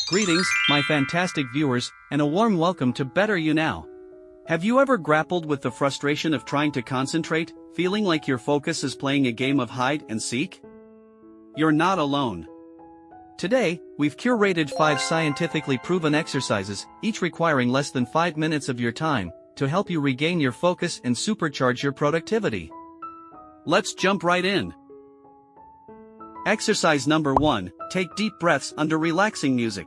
Greetings, my fantastic viewers, and a warm welcome to Better You Now. Have you ever grappled with the frustration of trying to concentrate, feeling like your focus is playing a game of hide and seek? You're not alone. Today, we've curated 5 scientifically proven exercises, each requiring less than 5 minutes of your time, to help you regain your focus and supercharge your productivity. Let's jump right in. Exercise number 1, take deep breaths under relaxing music.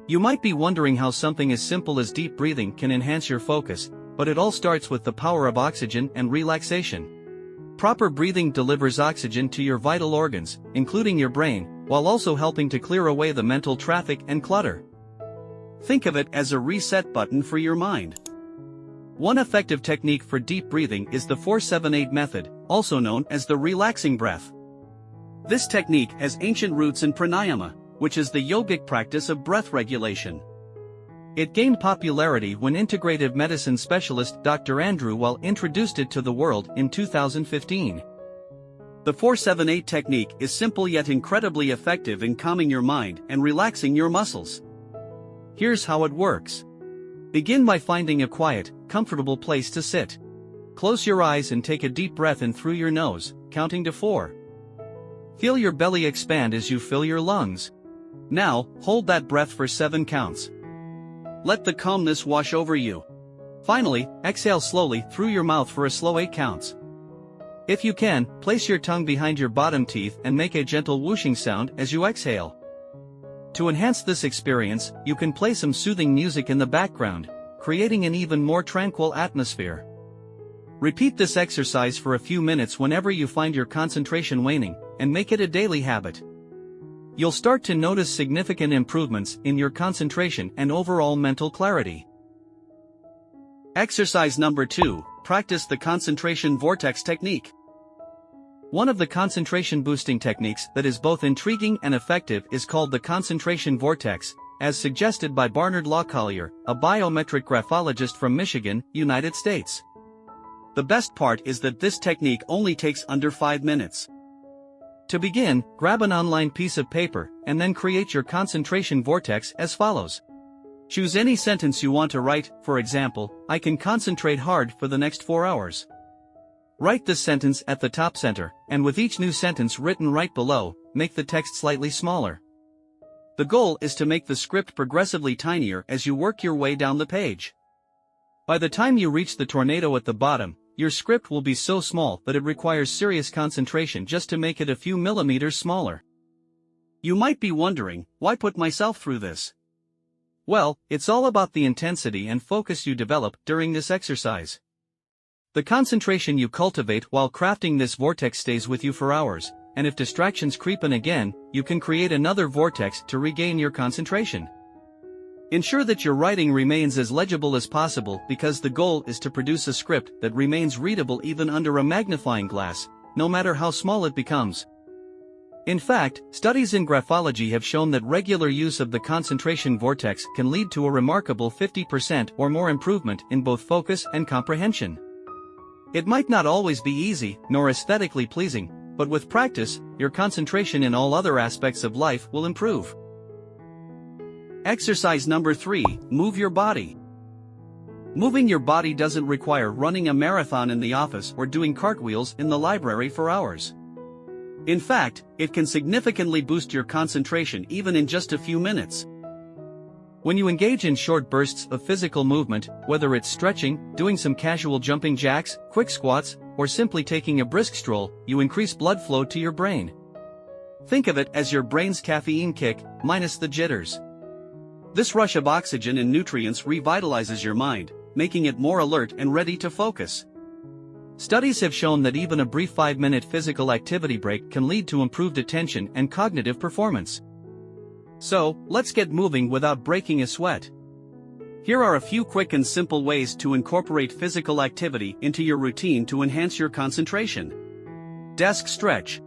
You might be wondering how something as simple as deep breathing can enhance your focus, but it all starts with the power of oxygen and relaxation. Proper breathing delivers oxygen to your vital organs, including your brain, while also helping to clear away the mental traffic and clutter. Think of it as a reset button for your mind. One effective technique for deep breathing is the 4-7-8 method, also known as the relaxing breath. This technique has ancient roots in pranayama, which is the yogic practice of breath regulation. It gained popularity when integrative medicine specialist Dr. Andrew Weil introduced it to the world in 2015. The 4-7-8 technique is simple yet incredibly effective in calming your mind and relaxing your muscles. Here's how it works. Begin by finding a quiet, comfortable place to sit. Close your eyes and take a deep breath in through your nose, counting to 4. Feel your belly expand as you fill your lungs. Now, hold that breath for 7 counts. Let the calmness wash over you. Finally, exhale slowly through your mouth for a slow 8 counts. If you can, place your tongue behind your bottom teeth and make a gentle whooshing sound as you exhale. To enhance this experience, you can play some soothing music in the background, creating an even more tranquil atmosphere. Repeat this exercise for a few minutes whenever you find your concentration waning, and make it a daily habit. You'll start to notice significant improvements in your concentration and overall mental clarity. Exercise number 2, practice the concentration vortex technique. One of the concentration boosting techniques that is both intriguing and effective is called the concentration vortex, as suggested by Barnard Law Collier, a biometric graphologist from Michigan, United States. The best part is that this technique only takes under 5 minutes. To begin, grab an online piece of paper, and then create your concentration vortex as follows. Choose any sentence you want to write, for example, I can concentrate hard for the next 4 hours. Write this sentence at the top center, and with each new sentence written right below, make the text slightly smaller. The goal is to make the script progressively tinier as you work your way down the page. By the time you reach the tornado at the bottom, your script will be so small that it requires serious concentration just to make it a few millimeters smaller. You might be wondering, why put myself through this? Well, it's all about the intensity and focus you develop during this exercise. The concentration you cultivate while crafting this vortex stays with you for hours, and if distractions creep in again, you can create another vortex to regain your concentration. Ensure that your writing remains as legible as possible because the goal is to produce a script that remains readable even under a magnifying glass, no matter how small it becomes. In fact, studies in graphology have shown that regular use of the concentration vortex can lead to a remarkable 50% or more improvement in both focus and comprehension. It might not always be easy, nor aesthetically pleasing, but with practice, your concentration in all other aspects of life will improve. Exercise number 3, move your body. Moving your body doesn't require running a marathon in the office or doing cartwheels in the library for hours. In fact, it can significantly boost your concentration even in just a few minutes. When you engage in short bursts of physical movement, whether it's stretching, doing some casual jumping jacks, quick squats, or simply taking a brisk stroll, you increase blood flow to your brain. Think of it as your brain's caffeine kick, minus the jitters. This rush of oxygen and nutrients revitalizes your mind, making it more alert and ready to focus. Studies have shown that even a brief 5-minute physical activity break can lead to improved attention and cognitive performance. So, let's get moving without breaking a sweat. Here are a few quick and simple ways to incorporate physical activity into your routine to enhance your concentration. Desk stretch.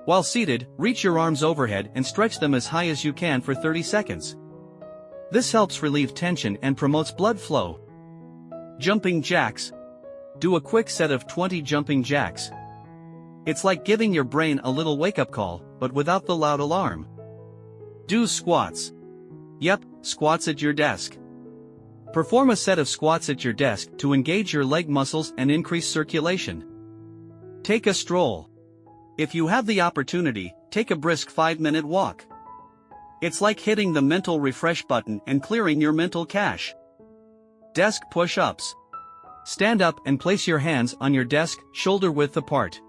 While seated, reach your arms overhead and stretch them as high as you can for 30 seconds. This helps relieve tension and promotes blood flow. Jumping jacks. Do a quick set of 20 jumping jacks. It's like giving your brain a little wake-up call, but without the loud alarm. Do squats. Yep, squats at your desk. Perform a set of squats at your desk to engage your leg muscles and increase circulation. Take a stroll. If you have the opportunity, take a brisk 5-minute walk. It's like hitting the mental refresh button and clearing your mental cache. Desk push-ups. Stand up and place your hands on your desk, shoulder-width apart.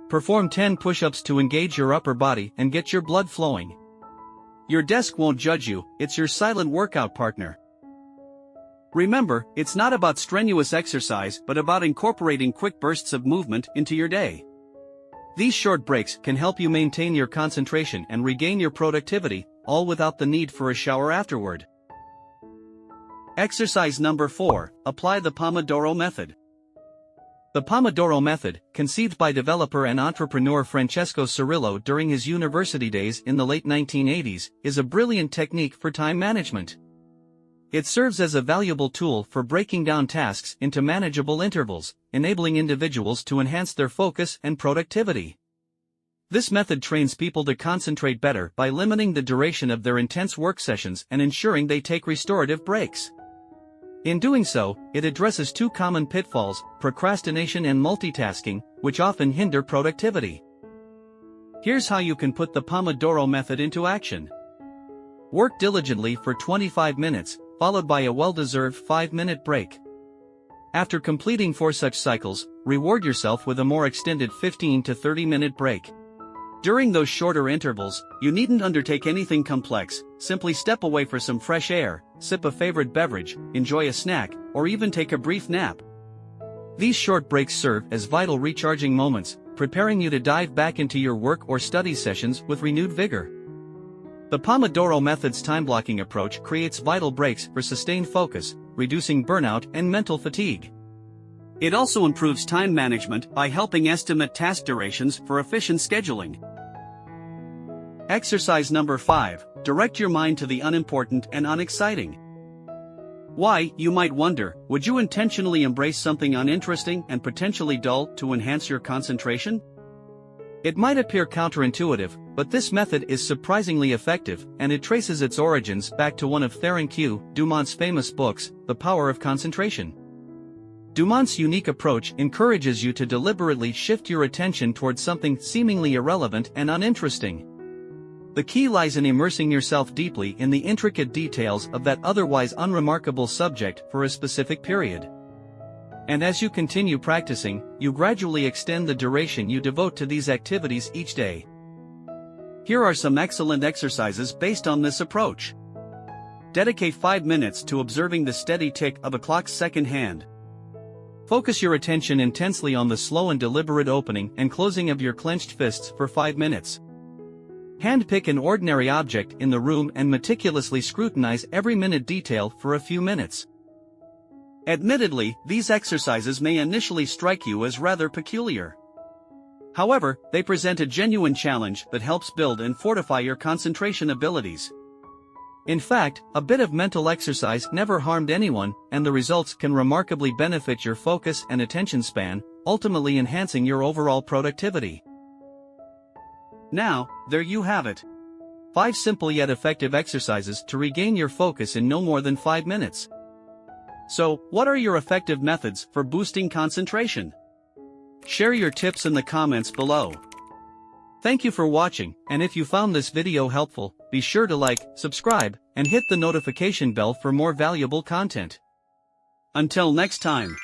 Perform 10 push-ups to engage your upper body and get your blood flowing. Your desk won't judge you, it's your silent workout partner. Remember, it's not about strenuous exercise but about incorporating quick bursts of movement into your day. These short breaks can help you maintain your concentration and regain your productivity, all without the need for a shower afterward. Exercise number 4, apply the Pomodoro method. The Pomodoro method, conceived by developer and entrepreneur Francesco Cirillo during his university days in the late 1980s, is a brilliant technique for time management. It serves as a valuable tool for breaking down tasks into manageable intervals, enabling individuals to enhance their focus and productivity. This method trains people to concentrate better by limiting the duration of their intense work sessions and ensuring they take restorative breaks. In doing so, it addresses two common pitfalls, procrastination and multitasking, which often hinder productivity. Here's how you can put the Pomodoro method into action. Work diligently for 25 minutes, followed by a well-deserved 5-minute break. After completing 4 such cycles, reward yourself with a more extended 15 to 30-minute break. During those shorter intervals, you needn't undertake anything complex, simply step away for some fresh air, sip a favorite beverage, enjoy a snack, or even take a brief nap. These short breaks serve as vital recharging moments, preparing you to dive back into your work or study sessions with renewed vigor. The Pomodoro method's time-blocking approach creates vital breaks for sustained focus, reducing burnout and mental fatigue. It also improves time management by helping estimate task durations for efficient scheduling. Exercise number 5, direct your mind to the unimportant and unexciting. Why, you might wonder, would you intentionally embrace something uninteresting and potentially dull to enhance your concentration? It might appear counterintuitive, but this method is surprisingly effective, and it traces its origins back to one of Theron Q. Dumont's famous books, The Power of Concentration. Dumont's unique approach encourages you to deliberately shift your attention towards something seemingly irrelevant and uninteresting. The key lies in immersing yourself deeply in the intricate details of that otherwise unremarkable subject for a specific period. And as you continue practicing, you gradually extend the duration you devote to these activities each day. Here are some excellent exercises based on this approach. Dedicate 5 minutes to observing the steady tick of a clock's second hand. Focus your attention intensely on the slow and deliberate opening and closing of your clenched fists for 5 minutes. Handpick an ordinary object in the room and meticulously scrutinize every minute detail for a few minutes. Admittedly, these exercises may initially strike you as rather peculiar. However, they present a genuine challenge that helps build and fortify your concentration abilities. In fact, a bit of mental exercise never harmed anyone, and the results can remarkably benefit your focus and attention span, ultimately enhancing your overall productivity. Now, there you have it. 5 simple yet effective exercises to regain your focus in no more than 5 minutes. So, what are your effective methods for boosting concentration? Share your tips in the comments below. Thank you for watching, and if you found this video helpful, be sure to like, subscribe, and hit the notification bell for more valuable content. Until next time.